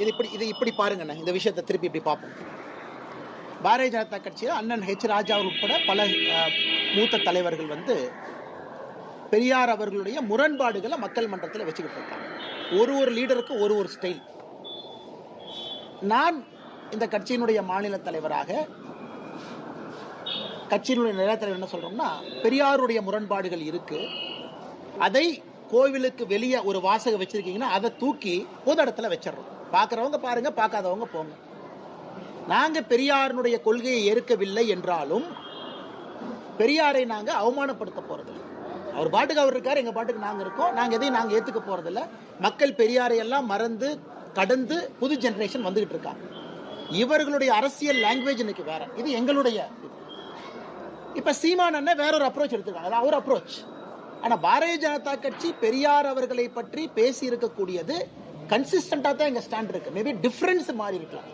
இது இப்படி பாருங்கண்ணே, இந்த விஷயத்தை திருப்பி இப்படி பார்ப்போம். பாரதிய ஜனதா கட்சியில் அண்ணன் ஹெச் ராஜா உட்பட பல மூத்த தலைவர்கள் வந்து பெரியார் அவர்களுடைய முரண்பாடுகளை மக்கள் மன்றத்தில் வச்சுக்கிட்டு இருக்காங்க. ஒரு லீடருக்கு ஒரு ஸ்டைல். நான் இந்த கட்சியினுடைய மாநில தலைவராக, கட்சியினுடைய நிலைய தலைவர் என்ன சொல்றோம்னா, பெரியாருடைய முரண்பாடுகள் இருக்கு, அதை கோவிலுக்கு வெளியே ஒரு வாசகம் வச்சிருக்கீங்கன்னா அதை தூக்கி பொது இடத்துல வச்சிடறோம். பார்க்குறவங்க பாருங்க, பார்க்காதவங்க போங்க. நாங்க பெரியாருடைய கொள்கையை ஏற்கவில்லை என்றாலும் பெரியாரை நாங்க அவமானப்படுத்த போறதில்லை. அவர் பாட்டுக்கு அவர் இருக்காரு, எங்க பாட்டுக்கு நாங்க இருக்கோம். நாங்க எதையும் நாங்க ஏத்துக்க போறதில்லை. மக்கள் பெரியாரை எல்லாம் மறந்து கடந்து புது ஜெனரேஷன் வந்துகிட்டு இருக்காங்க. இவர்களுடைய அரசியல் லாங்குவேஜ் இன்னைக்கு வேற, இது எங்களுடைய. இப்ப சீமான் அண்ணன் வேற ஒரு அப்ரோச் எடுத்திருக்காங்க, அவர் அப்ரோச். ஆனா பாரதிய ஜனதா கட்சி பெரியார் அவர்களை பற்றி பேசி இருக்கக்கூடியது கன்சிஸ்டன்டா தான் எங்க ஸ்டாண்ட் இருக்கு. மேபி டிஃபரன்ஸ் மாறி இருக்கலாம்.